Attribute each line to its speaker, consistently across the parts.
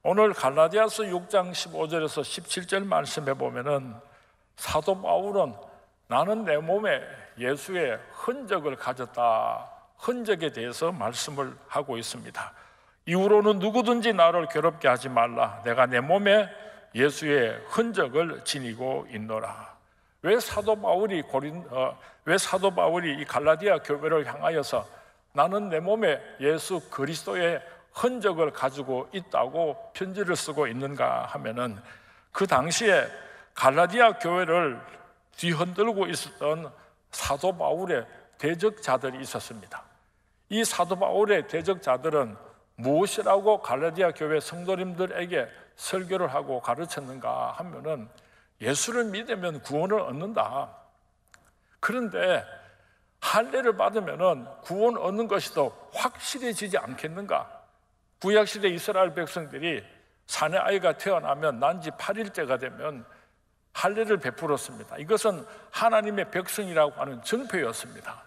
Speaker 1: 오늘 갈라디아서 6장 15절에서 17절 말씀해 보면은 사도 바울은 나는 내 몸에 예수의 흔적을 가졌다, 흔적에 대해서 말씀을 하고 있습니다. 이후로는 누구든지 나를 괴롭게 하지 말라. 내가 내 몸에 예수의 흔적을 지니고 있노라. 왜 사도 바울이 이 갈라디아 교회를 향하여서 나는 내 몸에 예수 그리스도의 흔적을 가지고 있다고 편지를 쓰고 있는가 하면은, 그 당시에 갈라디아 교회를 뒤흔들고 있었던 사도 바울의 대적자들이 있었습니다. 이 사도 바울의 대적자들은 무엇이라고 갈라디아 교회 성도님들에게 설교를 하고 가르쳤는가 하면은, 예수를 믿으면 구원을 얻는다. 그런데 할례를 받으면은 구원 얻는 것이 더 확실해지지 않겠는가? 구약시대 이스라엘 백성들이 사내 아이가 태어나면 난지 8일째가 되면 할례를 베풀었습니다. 이것은 하나님의 백성이라고 하는 증표였습니다.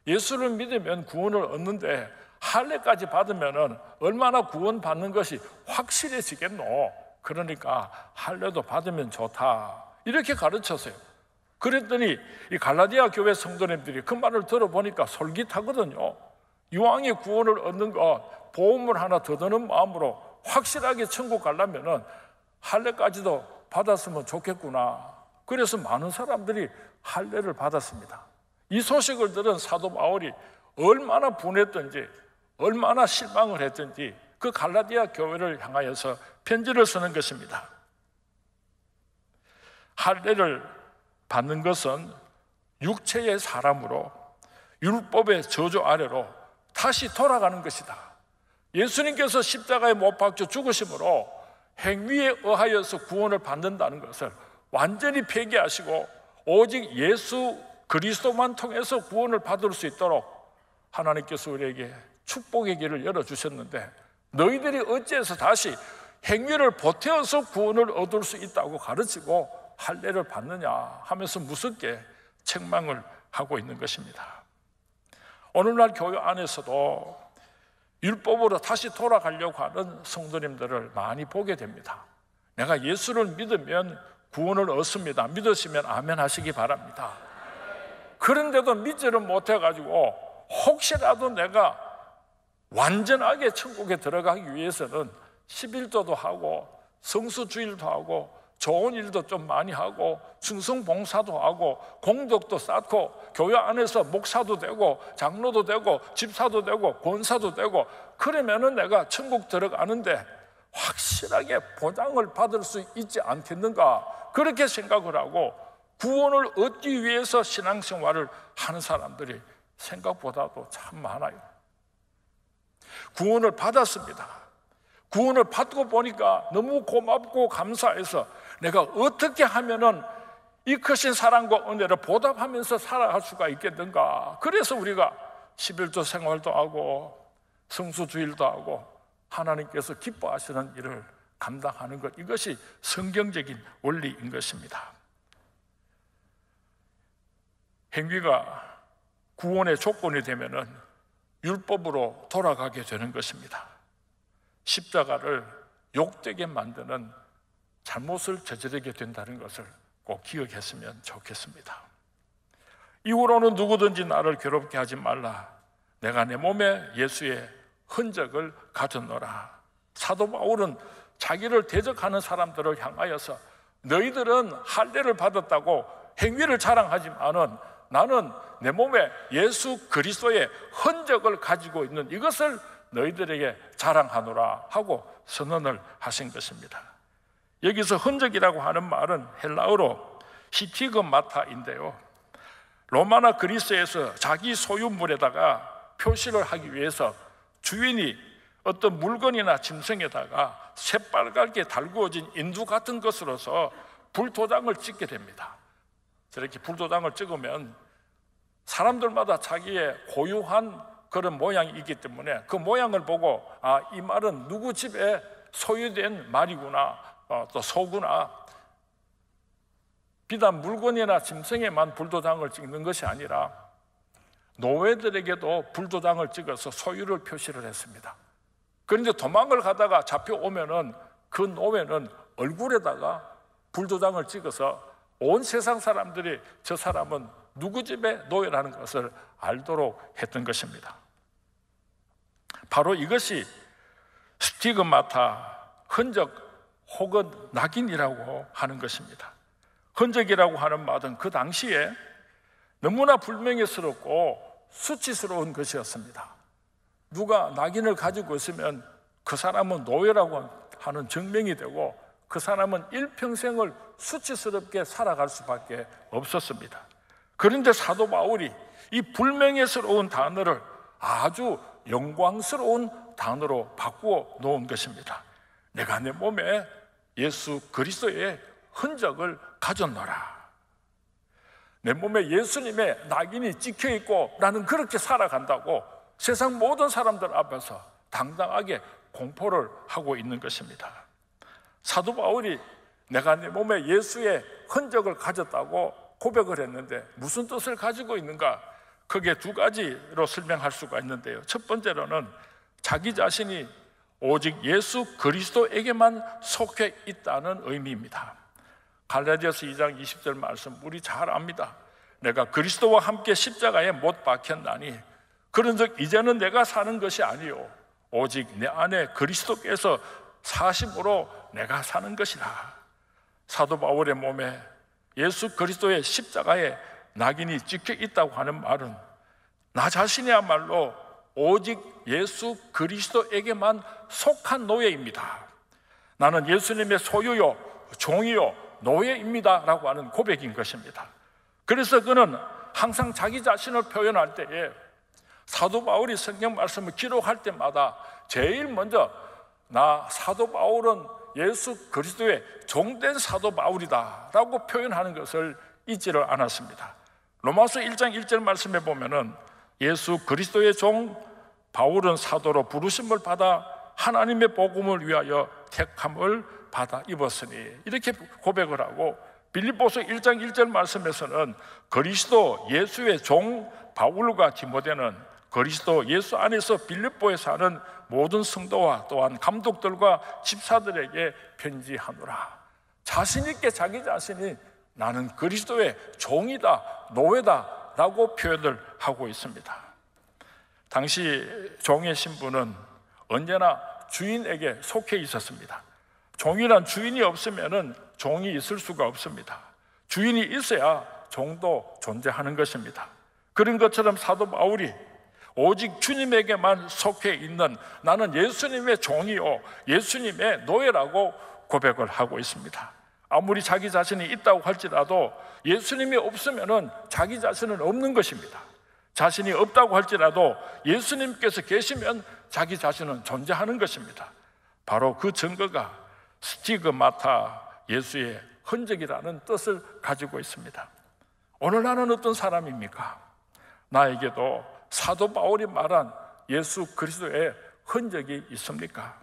Speaker 1: 예수를 믿으면 구원을 얻는데 할례까지 받으면 얼마나 구원받는 것이 확실해지겠노? 그러니까 할례도 받으면 좋다, 이렇게 가르쳤어요. 그랬더니 이 갈라디아 교회 성도님들이 그 말을 들어보니까 솔깃하거든요. 이왕에 구원을 얻는 것, 보험을 하나 더 드는 마음으로 확실하게 천국 가려면 할례까지도 받았으면 좋겠구나. 그래서 많은 사람들이 할례를 받았습니다. 이 소식을 들은 사도 바울이 얼마나 분했던지, 얼마나 실망을 했던지 그 갈라디아 교회를 향하여서 편지를 쓰는 것입니다. 할례를 받는 것은 육체의 사람으로 율법의 저주 아래로 다시 돌아가는 것이다. 예수님께서 십자가에 못 박혀 죽으심으로 행위에 의하여서 구원을 받는다는 것을 완전히 폐기하시고 오직 예수 그리스도만 통해서 구원을 받을 수 있도록 하나님께서 우리에게 축복의 길을 열어주셨는데, 너희들이 어찌해서 다시 행위를 보태어서 구원을 얻을 수 있다고 가르치고 할례를 받느냐 하면서 무섭게 책망을 하고 있는 것입니다. 오늘날 교회 안에서도 율법으로 다시 돌아가려고 하는 성도님들을 많이 보게 됩니다. 내가 예수를 믿으면 구원을 얻습니다. 믿으시면 아멘 하시기 바랍니다. 그런데도 믿지를 못해가지고 혹시라도 내가 완전하게 천국에 들어가기 위해서는 11조도 하고 성수주일도 하고 좋은 일도 좀 많이 하고 충성봉사도 하고 공덕도 쌓고 교회 안에서 목사도 되고 장로도 되고 집사도 되고 권사도 되고, 그러면은 내가 천국 들어가는데 확실하게 보장을 받을 수 있지 않겠는가, 그렇게 생각을 하고 구원을 얻기 위해서 신앙생활을 하는 사람들이 생각보다도 참 많아요. 구원을 받았습니다. 구원을 받고 보니까 너무 고맙고 감사해서 내가 어떻게 하면은 이 크신 사랑과 은혜를 보답하면서 살아갈 수가 있겠는가. 그래서 우리가 11조 생활도 하고 성수주일도 하고 하나님께서 기뻐하시는 일을 감당하는 것, 이것이 성경적인 원리인 것입니다. 행위가 구원의 조건이 되면은 율법으로 돌아가게 되는 것입니다. 십자가를 욕되게 만드는 잘못을 저지르게 된다는 것을 꼭 기억했으면 좋겠습니다. 이후로는 누구든지 나를 괴롭게 하지 말라. 내가 내 몸에 예수의 흔적을 가졌노라. 사도 바울은 자기를 대적하는 사람들을 향하여서 너희들은 할례를 받았다고 행위를 자랑하지만은 나는 내 몸에 예수 그리스도의 흔적을 가지고 있는 이것을 너희들에게 자랑하노라 하고 선언을 하신 것입니다. 여기서 흔적이라고 하는 말은 헬라어로 히티그마타인데요, 로마나 그리스에서 자기 소유물에다가 표시를 하기 위해서 주인이 어떤 물건이나 짐승에다가 새빨갛게 달구어진 인두 같은 것으로서 불도장을 찍게 됩니다. 저렇게 불도장을 찍으면 사람들마다 자기의 고유한 그런 모양이 있기 때문에 그 모양을 보고 이 말은 누구 집에 소유된 말이구나, 또 소구나. 비단 물건이나 짐승에만 불도장을 찍는 것이 아니라 노예들에게도 불도장을 찍어서 소유를 표시를 했습니다. 그런데 도망을 가다가 잡혀오면은 그 노예는 얼굴에다가 불도장을 찍어서 온 세상 사람들이 저 사람은 누구 집의 노예라는 것을 알도록 했던 것입니다. 바로 이것이 스티그마타, 흔적 혹은 낙인이라고 하는 것입니다. 흔적이라고 하는 말은 그 당시에 너무나 불명예스럽고 수치스러운 것이었습니다. 누가 낙인을 가지고 있으면 그 사람은 노예라고 하는 증명이 되고 그 사람은 일평생을 수치스럽게 살아갈 수밖에 없었습니다. 그런데 사도 바울이 이 불명예스러운 단어를 아주 영광스러운 단어로 바꾸어 놓은 것입니다. 내가 내 몸에 예수 그리스도의 흔적을 가졌노라. 내 몸에 예수님의 낙인이 찍혀 있고 나는 그렇게 살아간다고 세상 모든 사람들 앞에서 당당하게 공포를 하고 있는 것입니다. 사도 바울이 내가 내 몸에 예수의 흔적을 가졌다고 고백을 했는데 무슨 뜻을 가지고 있는가? 크게 두 가지로 설명할 수가 있는데요. 첫 번째로는 자기 자신이 오직 예수 그리스도에게만 속해 있다는 의미입니다. 갈라디아서 2장 20절 말씀 우리 잘 압니다. 내가 그리스도와 함께 십자가에 못 박혔나니 그런즉 이제는 내가 사는 것이 아니요 오직 내 안에 그리스도께서 사심으로 내가 사는 것이라. 사도 바울의 몸에 예수 그리스도의 십자가에 낙인이 찍혀 있다고 하는 말은 나 자신이야말로 오직 예수 그리스도에게만 속한 노예입니다. 나는 예수님의 소유요 종이요 노예입니다 라고 하는 고백인 것입니다. 그래서 그는 항상 자기 자신을 표현할 때에 사도 바울이 성경 말씀을 기록할 때마다 제일 먼저 나 사도 바울은 예수 그리스도의 종된 사도 바울이다 라고 표현하는 것을 잊지를 않았습니다. 로마서 1장 1절 말씀에 보면은 예수 그리스도의 종 바울은 사도로 부르심을 받아 하나님의 복음을 위하여 택함을 받아 입었으니 이렇게 고백을 하고 빌립보서 1장 1절 말씀에서는 그리스도 예수의 종 바울과 디모데는 그리스도 예수 안에서 빌립보에 사는 모든 성도와 또한 감독들과 집사들에게 편지하노라. 자신 있게 자기 자신이 나는 그리스도의 종이다, 노예다 라고 표현을 하고 있습니다. 당시 종의 신분은 언제나 주인에게 속해 있었습니다. 종이란 주인이 없으면 종이 있을 수가 없습니다. 주인이 있어야 종도 존재하는 것입니다. 그런 것처럼 사도 바울이 오직 주님에게만 속해 있는 나는 예수님의 종이요 예수님의 노예라고 고백을 하고 있습니다. 아무리 자기 자신이 있다고 할지라도 예수님이 없으면 자기 자신은 없는 것입니다. 자신이 없다고 할지라도 예수님께서 계시면 자기 자신은 존재하는 것입니다. 바로 그 증거가 스티그마타, 예수의 흔적이라는 뜻을 가지고 있습니다. 오늘 나는 어떤 사람입니까? 나에게도 사도 바울이 말한 예수 그리스도의 흔적이 있습니까?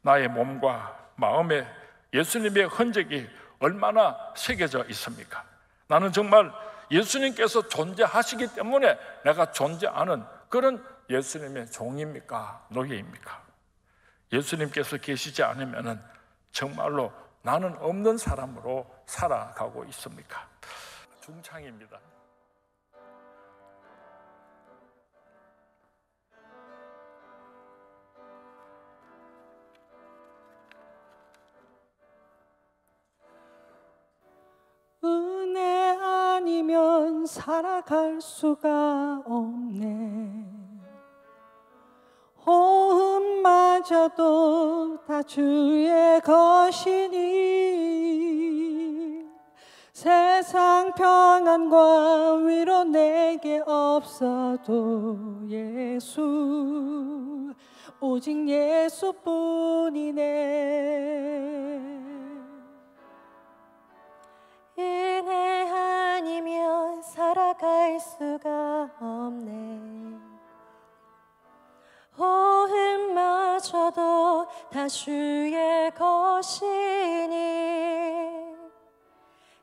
Speaker 1: 나의 몸과 마음에 예수님의 흔적이 얼마나 새겨져 있습니까? 나는 정말 예수님께서 존재하시기 때문에 내가 존재하는 그런 예수님의 종입니까? 노예입니까? 예수님께서 계시지 않으면 정말로 나는 없는 사람으로 살아가고 있습니까? 중창입니다.
Speaker 2: 은혜 아니면 살아갈 수가 없네. 호흡마저도 다 주의 것이니 세상 평안과 위로 내게 없어도 예수 오직 예수뿐이네.
Speaker 3: 은혜 아니면 살아갈 수가 없네. 호흡마저도 다 주의 것이니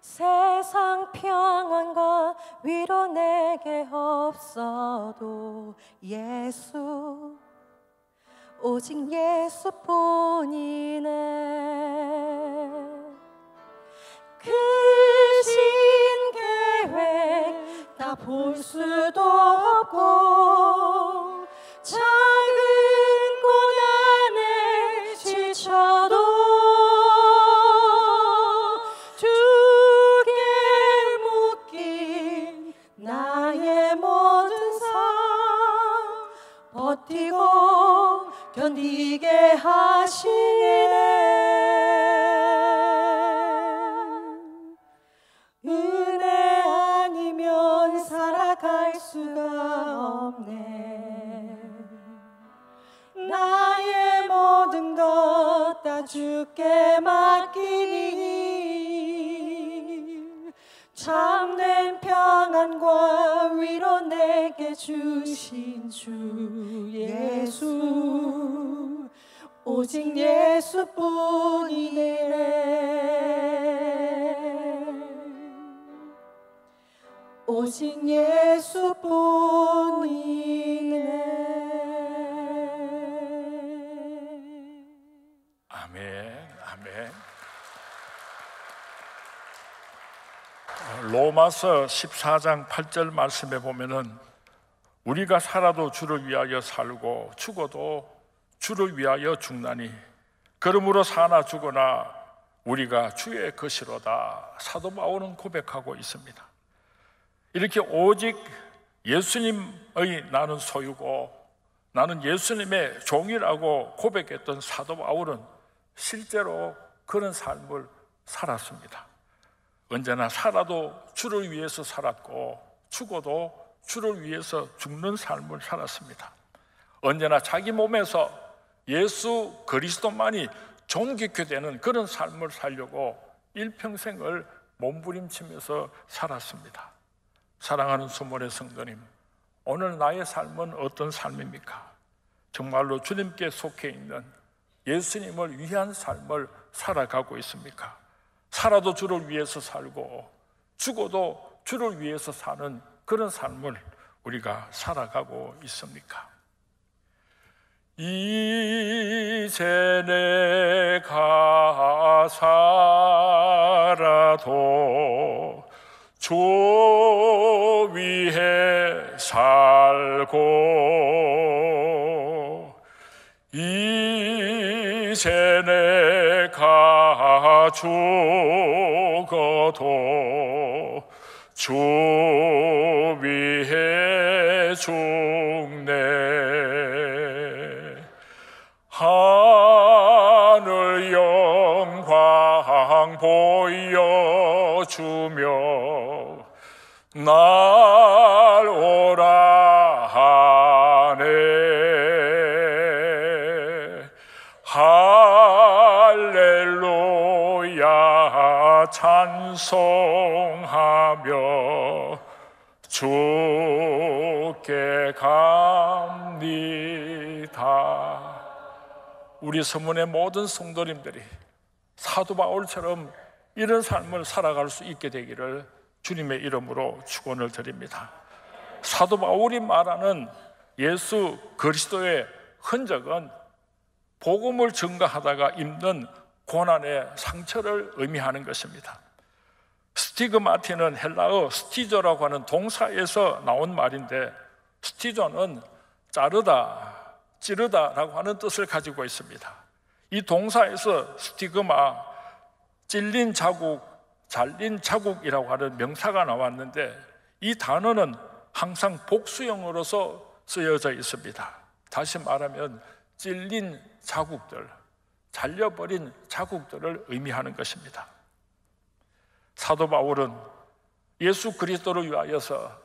Speaker 3: 세상 평안과 위로 내게 없어도 예수 오직 예수뿐이네.
Speaker 2: 볼 수도 없고 작은 고난에 지쳐도 주께 묶인 나의 모든 삶 버티고 견디게 하시네. 은혜 아니면 살아갈 수가 없네. 나의 모든 것 다 주께 맡기니 참된 평안과 위로 내게 주신 주 예수 오직 예수뿐이네. 오직 예수뿐이네.
Speaker 1: 아멘, 아멘. 로마서 14장 8절 말씀에 보면은 우리가 살아도 주를 위하여 살고 죽어도 주를 위하여 죽나니 그러므로 사나 죽으나 우리가 주의 것이로다. 사도 바울은 고백하고 있습니다. 이렇게 오직 예수님의 나는 소유고 나는 예수님의 종이라고 고백했던 사도 바울은 실제로 그런 삶을 살았습니다. 언제나 살아도 주를 위해서 살았고 죽어도 주를 위해서 죽는 삶을 살았습니다. 언제나 자기 몸에서 예수 그리스도만이 존귀케 되는 그런 삶을 살려고 일평생을 몸부림치면서 살았습니다. 사랑하는 수모의 성도님, 오늘 나의 삶은 어떤 삶입니까? 정말로 주님께 속해 있는 예수님을 위한 삶을 살아가고 있습니까? 살아도 주를 위해서 살고 죽어도 주를 위해서 사는 그런 삶을 우리가 살아가고 있습니까? 이제 내가 살아도 주 위해 살고 이제 내가 죽어도 주 위해 죽네. 하늘 영광 보여주며 날 오라 하네. 할렐루야 찬송하며 주께 갑니다. 우리 서문의 모든 성도님들이 사도 바울처럼 이런 삶을 살아갈 수 있게 되기를 주님의 이름으로 축원을 드립니다. 사도 바울이 말하는 예수 그리스도의 흔적은 복음을 증거하다가 입는 고난의 상처를 의미하는 것입니다. 스티그마티는 헬라어 스티조라고 하는 동사에서 나온 말인데 스티조는 자르다, 찌르다라고 하는 뜻을 가지고 있습니다. 이 동사에서 스티그마, 찔린 자국, 잘린 자국이라고 하는 명사가 나왔는데 이 단어는 항상 복수형으로서 쓰여져 있습니다. 다시 말하면 찔린 자국들, 잘려버린 자국들을 의미하는 것입니다. 사도 바울은 예수 그리스도를 위하여서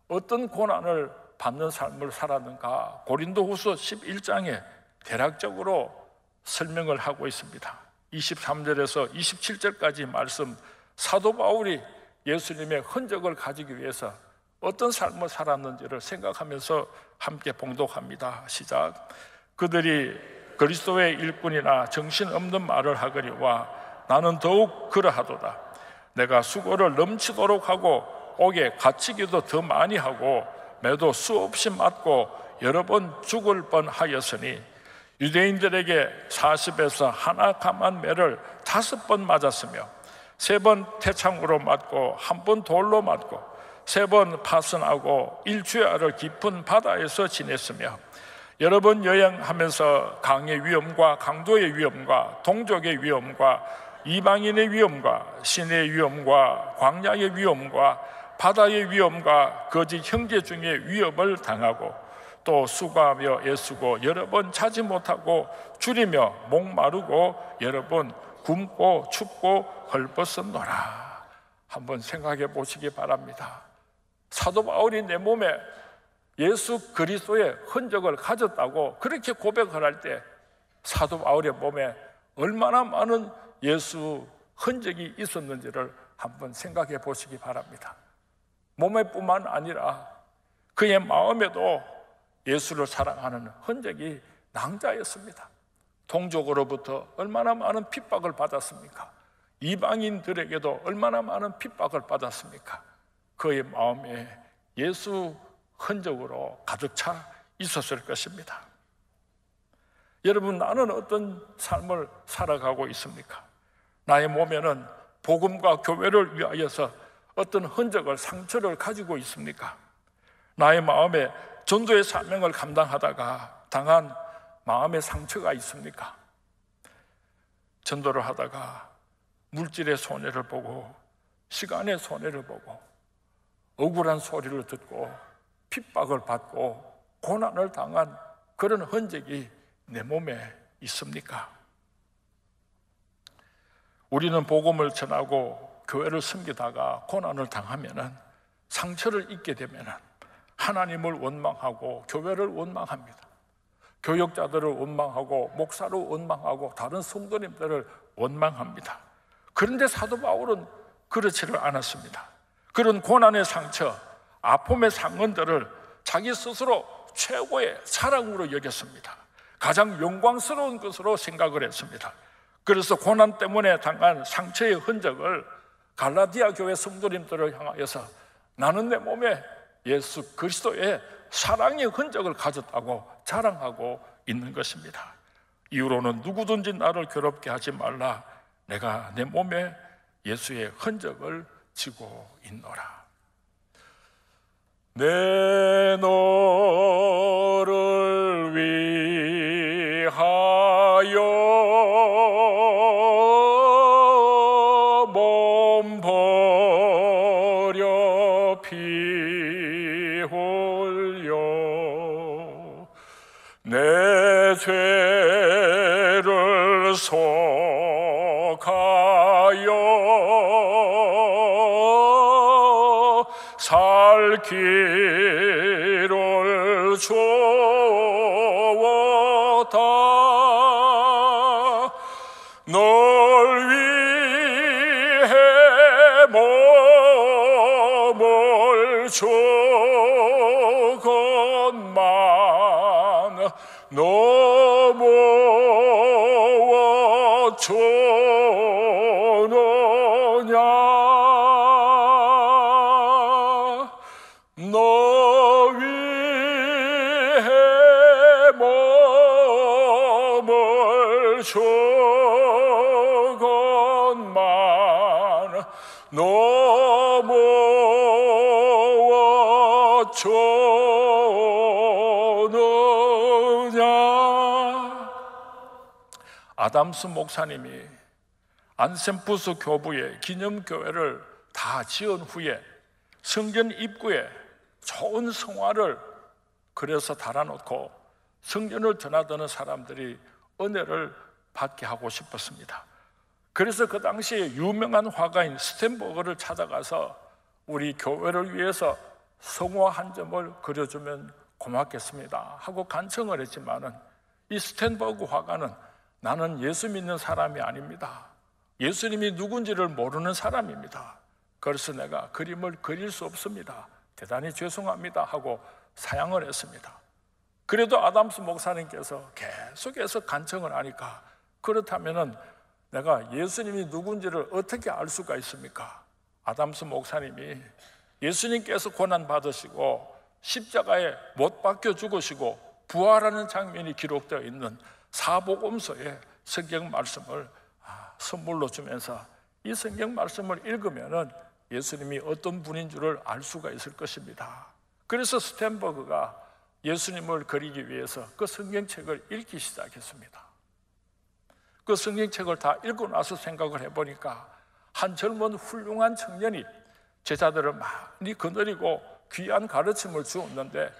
Speaker 1: 어떤 고난을 받는 삶을 살았는가 고린도후서 11장에 대략적으로 설명을 하고 있습니다. 23절에서 27절까지 말씀, 사도 바울이 예수님의 흔적을 가지기 위해서 어떤 삶을 살았는지를 생각하면서 함께 봉독합니다. 시작. 그들이 그리스도의 일꾼이나 정신없는 말을 하거니와 나는 더욱 그러하도다. 내가 수고를 넘치도록 하고 옥에 갇히기도 더 많이 하고 매도 수없이 맞고 여러 번 죽을 뻔하였으니 유대인들에게 40에서 하나 감한 매를 5번 맞았으며 3번 태창으로 맞고 1번 돌로 맞고 3번 파선하고 일주야를 깊은 바다에서 지냈으며 여러 번 여행하면서 강의 위험과 강도의 위험과 동족의 위험과 이방인의 위험과 시내의 위험과 광야의 위험과 바다의 위험과 거짓 형제 중에 위협을 당하고 또 수고하며 애쓰고 여러 번 자지 못하고 줄이며 목마르고 여러 번 굶고 춥고 헐벗었노라. 한번 생각해 보시기 바랍니다. 사도 바울이 내 몸에 예수 그리스도의 흔적을 가졌다고 그렇게 고백을 할 때 사도 바울의 몸에 얼마나 많은 예수 흔적이 있었는지를 한번 생각해 보시기 바랍니다. 몸에뿐만 아니라 그의 마음에도 예수를 사랑하는 흔적이 낭자였습니다. 동족으로부터 얼마나 많은 핍박을 받았습니까? 이방인들에게도 얼마나 많은 핍박을 받았습니까? 그의 마음에 예수 흔적으로 가득 차 있었을 것입니다. 여러분, 나는 어떤 삶을 살아가고 있습니까? 나의 몸에는 복음과 교회를 위하여서 어떤 흔적을, 상처를 가지고 있습니까? 나의 마음에 전도의 사명을 감당하다가 당한 마음의 상처가 있습니까? 전도를 하다가 물질의 손해를 보고 시간의 손해를 보고 억울한 소리를 듣고 핍박을 받고 고난을 당한 그런 흔적이 내 몸에 있습니까? 우리는 복음을 전하고 교회를 섬기다가 고난을 당하면은, 상처를 입게 되면은 하나님을 원망하고 교회를 원망합니다. 교역자들을 원망하고 목사를 원망하고 다른 성도님들을 원망합니다. 그런데 사도 바울은 그렇지를 않았습니다. 그런 고난의 상처, 아픔의 상흔들을 자기 스스로 최고의 사랑으로 여겼습니다. 가장 영광스러운 것으로 생각을 했습니다. 그래서 고난 때문에 당한 상처의 흔적을 갈라디아 교회 성도님들을 향하여서 나는 내 몸에 예수 그리스도의 사랑의 흔적을 가졌다고 자랑하고 있는 것입니다. 이후로는 누구든지 나를 괴롭게 하지 말라. 내가 내 몸에 예수의 흔적을 지고 있노라. 내 너를 위하여 몸 버려 피 흘려 내 죄를 속하여 살 길을 주었다. 널 위해 몸을 주건만 너무 주느냐. 너 위해 몸을 주건만 너무 주느냐. 아담스 목사님이 안센푸스 교부의 기념교회를 다 지은 후에 성전 입구에 좋은 성화를 그려서 달아놓고 성전을 드나드는 사람들이 은혜를 받게 하고 싶었습니다. 그래서 그 당시에 유명한 화가인 스텐버그를 찾아가서 우리 교회를 위해서 성화 한 점을 그려주면 고맙겠습니다 하고 간청을 했지만은 이 스텐버그 화가는 나는 예수 믿는 사람이 아닙니다. 예수님이 누군지를 모르는 사람입니다. 그래서 내가 그림을 그릴 수 없습니다. 대단히 죄송합니다 하고 사양을 했습니다. 그래도 아담스 목사님께서 계속해서 간청을 하니까 그렇다면은 내가 예수님이 누군지를 어떻게 알 수가 있습니까? 아담스 목사님이 예수님께서 고난 받으시고 십자가에 못 박혀 죽으시고 부활하는 장면이 기록되어 있는 사복음서의 성경 말씀을 선물로 주면서 이 성경 말씀을 읽으면은 예수님이 어떤 분인 줄을 알 수가 있을 것입니다. 그래서 스텐버그가 예수님을 그리기 위해서 그 성경책을 읽기 시작했습니다. 그 성경책을 다 읽고 나서 생각을 해보니까 한 젊은 훌륭한 청년이 제자들을 많이 거느리고 귀한 가르침을 주었는데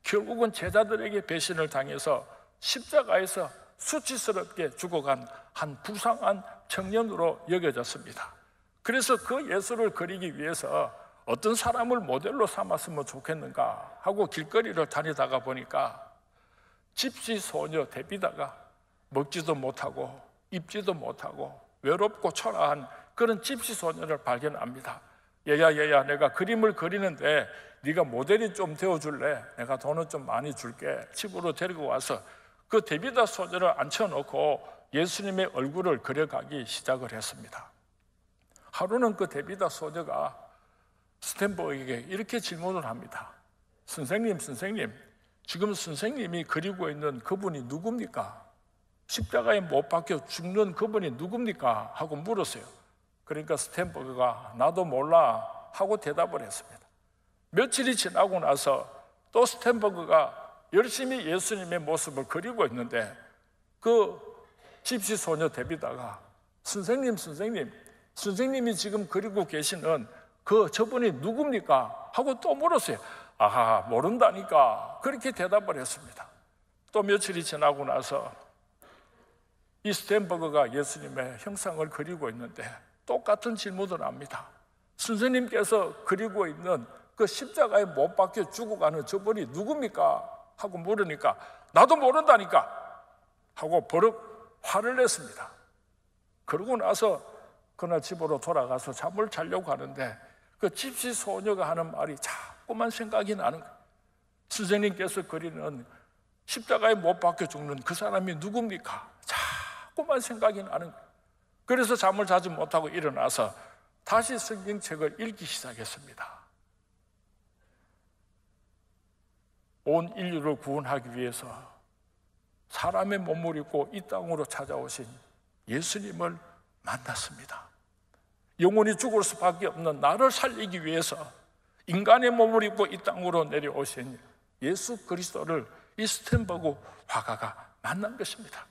Speaker 1: 결국은 제자들에게 배신을 당해서 십자가에서 수치스럽게 죽어간 한 부상한 청년으로 여겨졌습니다. 그래서 그 예수를 그리기 위해서 어떤 사람을 모델로 삼았으면 좋겠는가 하고 길거리를 다니다가 보니까 집시 소녀 데비다가 먹지도 못하고 입지도 못하고 외롭고 초라한 그런 집시 소녀를 발견합니다. 얘야 내가 그림을 그리는데 네가 모델이 좀 되어줄래? 내가 돈을 좀 많이 줄게. 집으로 데리고 와서 그 데비다 소녀를 앉혀놓고 예수님의 얼굴을 그려가기 시작을 했습니다. 하루는 그 데비다 소녀가 스텐버그에게 이렇게 질문을 합니다. 선생님, 지금 선생님이 그리고 있는 그분이 누굽니까? 십자가에 못 박혀 죽는 그분이 누굽니까? 하고 물었어요. 그러니까 스텐버그가 나도 몰라 하고 대답을 했습니다. 며칠이 지나고 나서 또 스텐버그가 열심히 예수님의 모습을 그리고 있는데 그 집시 소녀 데비다가 선생님이 지금 그리고 계시는 저분이 누굽니까? 하고 또 물었어요. 아하, 모른다니까. 그렇게 대답을 했습니다. 또 며칠이 지나고 나서 이 스텐버그가 예수님의 형상을 그리고 있는데 똑같은 질문을 합니다. 선생님께서 그리고 있는 그 십자가에 못 박혀 죽어가는 저분이 누굽니까? 하고 물으니까 나도 모른다니까 하고 버럭 화를 냈습니다. 그러고 나서 그날 집으로 돌아가서 잠을 자려고 하는데 그 집시 소녀가 하는 말이 자꾸만 생각이 나는 거예요. 선생님께서 그리는 십자가에 못 박혀 죽는 그 사람이 누굽니까? 자꾸만 생각이 나는 거예요. 그래서 잠을 자지 못하고 일어나서 다시 성경책을 읽기 시작했습니다. 온 인류를 구원하기 위해서 사람의 몸을 입고 이 땅으로 찾아오신 예수님을 만났습니다. 영원히 죽을 수밖에 없는 나를 살리기 위해서 인간의 몸을 입고 이 땅으로 내려오신 예수 그리스도를 이 스텐버그 화가가 만난 것입니다.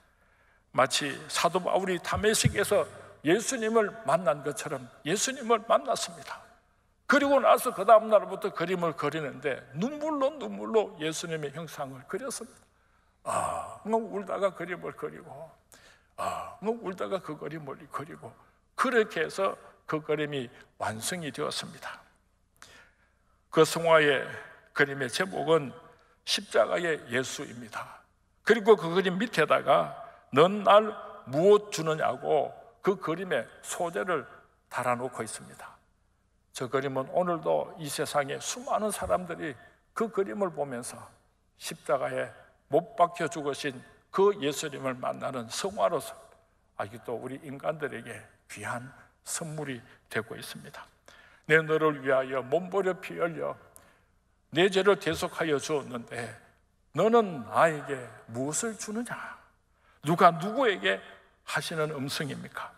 Speaker 1: 마치 사도 바울이 다메섹에서 예수님을 만난 것처럼 예수님을 만났습니다. 그리고 나서 그 다음 날부터 그림을 그리는데 눈물로 예수님의 형상을 그렸습니다. 울다가 그림을 그리고 울다가 그 그림을 그리고 그렇게 해서 그 그림이 완성이 되었습니다. 그 성화의 그림의 제목은 십자가의 예수입니다. 그리고 그 그림 밑에다가 넌 날 무엇 주느냐고 그 그림의 소재를 달아놓고 있습니다. 저 그림은 오늘도 이 세상에 수많은 사람들이 그 그림을 보면서 십자가에 못 박혀 죽으신 그 예수님을 만나는 성화로서 아직도 우리 인간들에게 귀한 선물이 되고 있습니다. 내 너를 위하여 몸버려 피 흘려 내 죄를 대속하여 주었는데 너는 나에게 무엇을 주느냐? 누가 누구에게 하시는 음성입니까?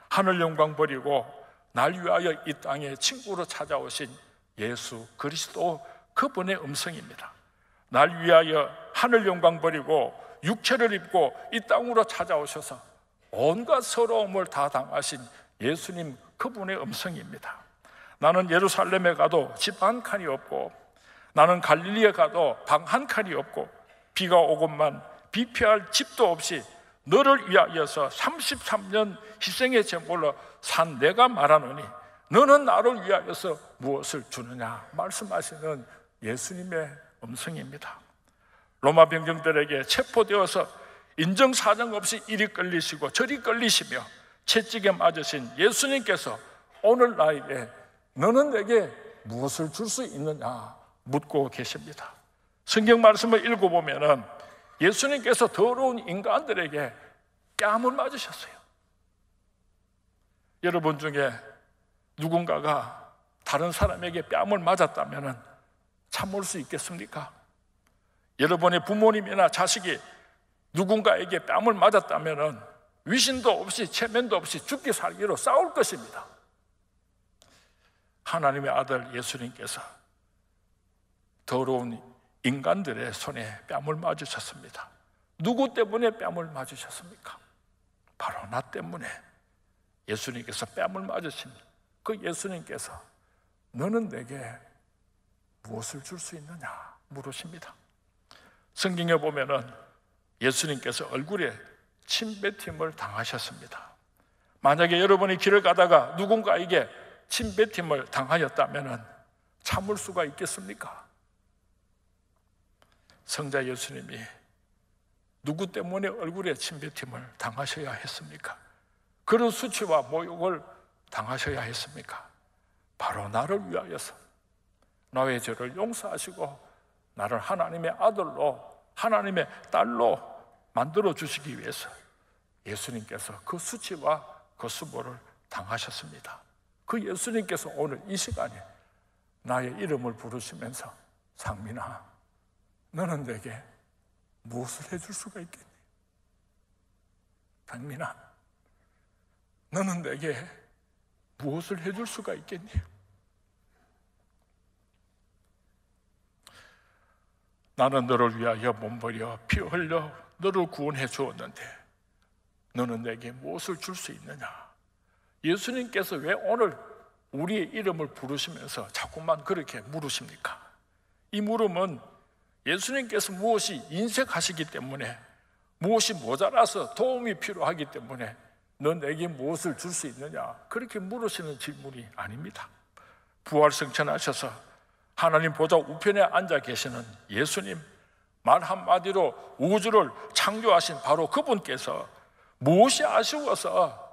Speaker 1: 하늘 영광 버리고 날 위하여 이 땅에 친구로 찾아오신 예수 그리스도 그분의 음성입니다. 날 위하여 하늘 영광 버리고 육체를 입고 이 땅으로 찾아오셔서 온갖 서러움을 다 당하신 예수님 그분의 음성입니다. 나는 예루살렘에 가도 집 한 칸이 없고 나는 갈릴리에 가도 방 한 칸이 없고 비가 오건만 비 피할 집도 없이 너를 위하여서 33년 희생의 제물로 산 내가 말하노니 너는 나를 위하여서 무엇을 주느냐 말씀하시는 예수님의 음성입니다. 로마 병정들에게 체포되어서 인정사정 없이 이리 끌리시고 저리 끌리시며 채찍에 맞으신 예수님께서 오늘 나에게 너는 내게 무엇을 줄 수 있느냐 묻고 계십니다. 성경 말씀을 읽어보면 예수님께서 더러운 인간들에게 뺨을 맞으셨어요. 여러분 중에 누군가가 다른 사람에게 뺨을 맞았다면 참을 수 있겠습니까? 여러분의 부모님이나 자식이 누군가에게 뺨을 맞았다면 위신도 없이 체면도 없이 죽기 살기로 싸울 것입니다. 하나님의 아들 예수님께서 더러운 인간들의 손에 뺨을 맞으셨습니다. 누구 때문에 뺨을 맞으셨습니까? 바로 나 때문에 예수님께서 뺨을 맞으신 그 예수님께서 너는 내게 무엇을 줄 수 있느냐 물으십니다. 성경에 보면은 예수님께서 얼굴에 침뱉임을 당하셨습니다. 만약에 여러분이 길을 가다가 누군가에게 침뱉임을 당하였다면 참을 수가 있겠습니까? 성자 예수님이 누구 때문에 얼굴에 침뱉임을 당하셔야 했습니까? 그런 수치와 모욕을 당하셔야 했습니까? 바로 나를 위하여서 나의 죄를 용서하시고 나를 하나님의 아들로, 하나님의 딸로 만들어 주시기 위해서 예수님께서 그 수치와 그 수모를 당하셨습니다. 그 예수님께서 오늘 이 시간에 나의 이름을 부르시면서 상민아, 너는 내게 무엇을 해줄 수가 있겠니? 상민아, 너는 내게 무엇을 해줄 수가 있겠니? 나는 너를 위하여 몸버려 피 흘려 너를 구원해 주었는데 너는 내게 무엇을 줄 수 있느냐? 예수님께서 왜 오늘 우리의 이름을 부르시면서 자꾸만 그렇게 물으십니까? 이 물음은 예수님께서 무엇이 인색하시기 때문에, 무엇이 모자라서 도움이 필요하기 때문에 너 내게 무엇을 줄 수 있느냐, 그렇게 물으시는 질문이 아닙니다. 부활승천하셔서 하나님 보좌 우편에 앉아 계시는 예수님, 말 한마디로 우주를 창조하신 바로 그분께서 무엇이 아쉬워서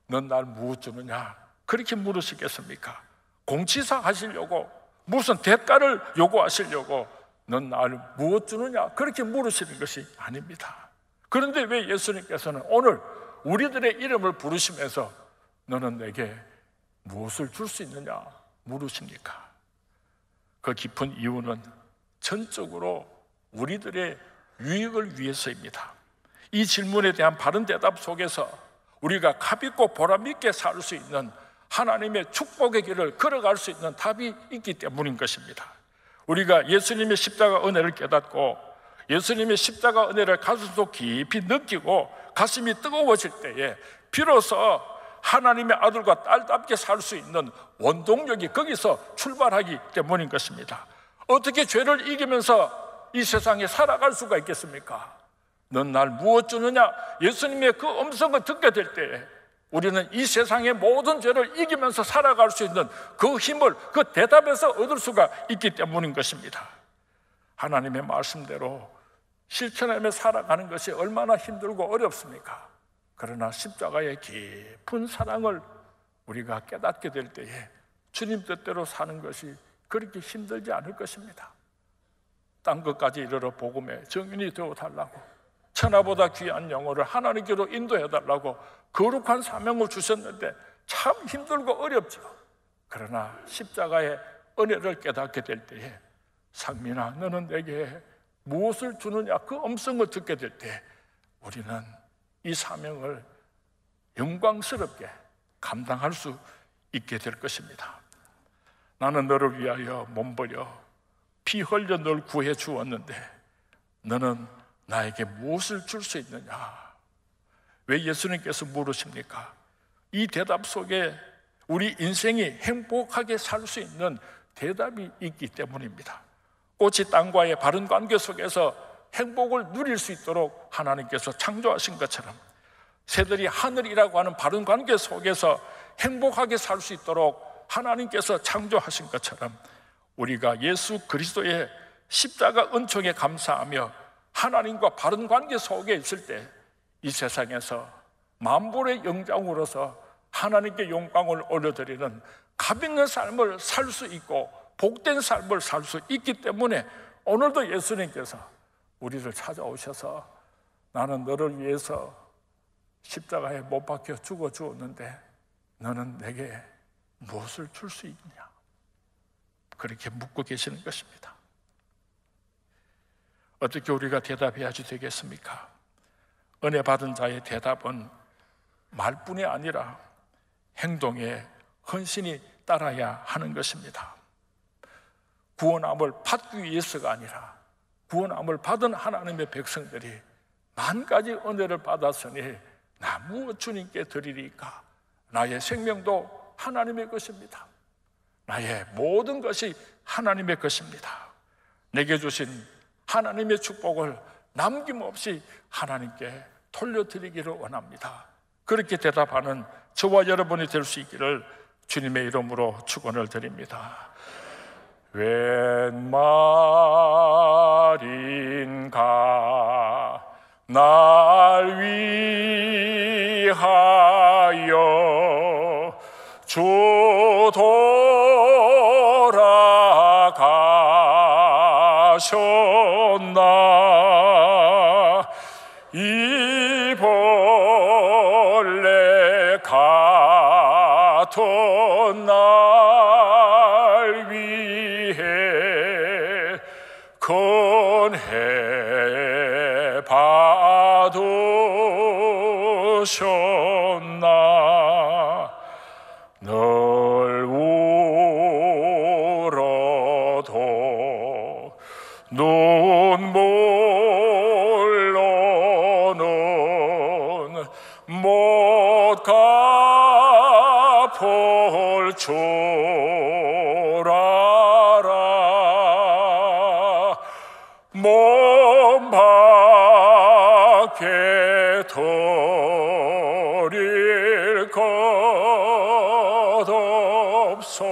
Speaker 1: 넌 날 무엇 주느냐 그렇게 물으시겠습니까? 공치사 하시려고, 무슨 대가를 요구하시려고 넌 날 무엇 주느냐 그렇게 물으시는 것이 아닙니다. 그런데 왜 예수님께서는 오늘 우리들의 이름을 부르시면서 너는 내게 무엇을 줄 수 있느냐 물으십니까? 그 깊은 이유는 전적으로 우리들의 유익을 위해서입니다. 이 질문에 대한 바른 대답 속에서 우리가 값있고 보람있게 살 수 있는 하나님의 축복의 길을 걸어갈 수 있는 답이 있기 때문인 것입니다. 우리가 예수님의 십자가 은혜를 깨닫고 예수님의 십자가 은혜를 가슴속 깊이 느끼고 가슴이 뜨거워질 때에 비로소 하나님의 아들과 딸답게 살 수 있는 원동력이 거기서 출발하기 때문인 것입니다. 어떻게 죄를 이기면서 이 세상에 살아갈 수가 있겠습니까? 넌 날 무엇 주느냐? 예수님의 그 음성을 듣게 될 때에 우리는 이 세상의 모든 죄를 이기면서 살아갈 수 있는 그 힘을 그 대답에서 얻을 수가 있기 때문인 것입니다. 하나님의 말씀대로 실천하며 살아가는 것이 얼마나 힘들고 어렵습니까? 그러나 십자가의 깊은 사랑을 우리가 깨닫게 될 때에 주님 뜻대로 사는 것이 그렇게 힘들지 않을 것입니다. 땅 끝까지 이르러 복음의 증인이 되어달라고, 천하보다 귀한 영혼을 하나님께로 인도해달라고 거룩한 사명을 주셨는데 참 힘들고 어렵죠. 그러나 십자가의 은혜를 깨닫게 될 때에 상민아, 너는 내게 무엇을 주느냐 그 음성을 듣게 될 때 우리는 이 사명을 영광스럽게 감당할 수 있게 될 것입니다. 나는 너를 위하여 몸버려 피 흘려 널 구해 주었는데 너는 나에게 무엇을 줄 수 있느냐? 왜 예수님께서 물으십니까? 이 대답 속에 우리 인생이 행복하게 살 수 있는 대답이 있기 때문입니다. 꽃이 땅과의 바른 관계 속에서 행복을 누릴 수 있도록 하나님께서 창조하신 것처럼 새들이 하늘이라고 하는 바른 관계 속에서 행복하게 살 수 있도록 하나님께서 창조하신 것처럼 우리가 예수 그리스도의 십자가 은총에 감사하며 하나님과 바른 관계 속에 있을 때 이 세상에서 만물의 영장으로서 하나님께 영광을 올려드리는 값 있는 삶을 살 수 있고 복된 삶을 살 수 있기 때문에 오늘도 예수님께서 우리를 찾아오셔서 나는 너를 위해서 십자가에 못 박혀 죽어 주었는데 너는 내게 무엇을 줄 수 있냐? 그렇게 묻고 계시는 것입니다. 어떻게 우리가 대답해야지 되겠습니까? 은혜 받은 자의 대답은 말뿐이 아니라 행동에 헌신이 따라야 하는 것입니다. 구원함을 받기 위해서가 아니라 구원함을 받은 하나님의 백성들이 만 가지 은혜를 받았으니 나 무엇 주님께 드리리까? 나의 생명도 하나님의 것입니다. 나의 모든 것이 하나님의 것입니다. 내게 주신 하나님의 축복을 남김없이 하나님께 돌려드리기를 원합니다. 그렇게 대답하는 저와 여러분이 될 수 있기를 주님의 이름으로 축원을 드립니다. 웬 말인가 날 위하여 주 돌아가셨나 이 벌레 같은 날 위해 건해 받으셨나 널 울어도 눈물로는 못 갚을 줄 알아 몸 밖에 드릴 것 없어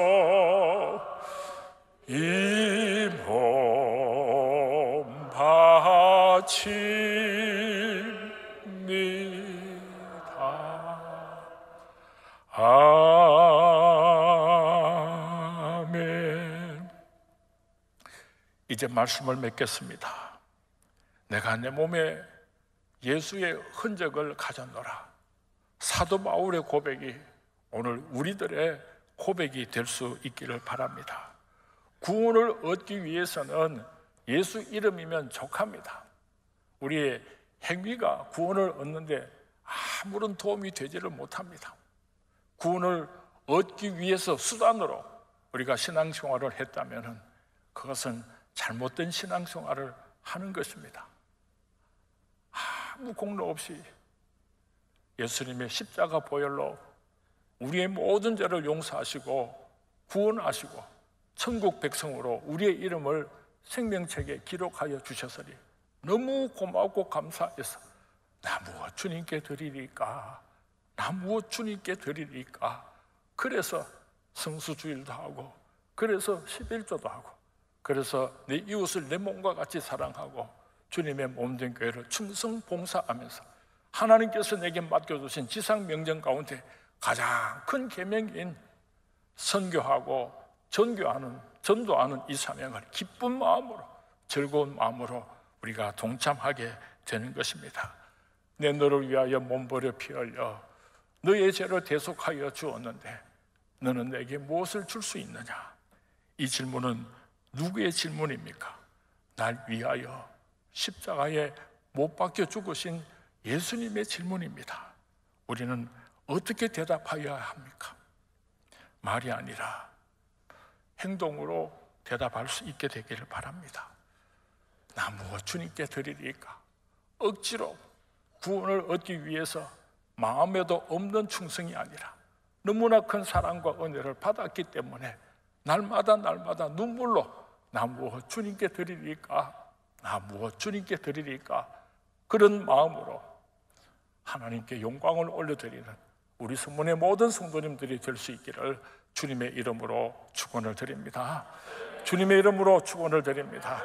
Speaker 1: 이 몸 바칩니다. 아멘. 이제 말씀을 맺겠습니다. 내가 내 몸에 예수의 흔적을 가졌노라. 사도 바울의 고백이 오늘 우리들의 고백이 될 수 있기를 바랍니다. 구원을 얻기 위해서는 예수 이름이면 족합니다. 우리의 행위가 구원을 얻는데 아무런 도움이 되지를 못합니다. 구원을 얻기 위해서 수단으로 우리가 신앙생활을 했다면 그것은 잘못된 신앙생활을 하는 것입니다. 아무 공로 없이 예수님의 십자가 보혈로 우리의 모든 죄를 용서하시고 구원하시고 천국 백성으로 우리의 이름을 생명책에 기록하여 주셨으니 너무 고맙고 감사해서 나 무엇 주님께 드리리까? 나 무엇 주님께 드리리까? 그래서 성수주일도 하고 그래서 11조도 하고 그래서 내 이웃을 내 몸과 같이 사랑하고 주님의 몸된 교회를 충성 봉사하면서 하나님께서 내게 맡겨주신 지상 명령 가운데 가장 큰 계명인 선교하고 전도하는 이 사명을 기쁜 마음으로 즐거운 마음으로 우리가 동참하게 되는 것입니다. 내 너를 위하여 몸버려 피 흘려 너의 죄를 대속하여 주었는데 너는 내게 무엇을 줄 수 있느냐? 이 질문은 누구의 질문입니까? 날 위하여 십자가에 못 박혀 죽으신 예수님의 질문입니다. 우리는 어떻게 대답하여야 합니까? 말이 아니라 행동으로 대답할 수 있게 되기를 바랍니다. 나 무엇 주님께 드리리까? 억지로 구원을 얻기 위해서 마음에도 없는 충성이 아니라 너무나 큰 사랑과 은혜를 받았기 때문에 날마다 눈물로 나 무엇 주님께 드리리까? 나 무엇 주님께 드리리까? 그런 마음으로 하나님께 영광을 올려드리는 우리 성문의 모든 성도님들이 될 수 있기를 주님의 이름으로 축원을 드립니다. 주님의 이름으로 축원을 드립니다.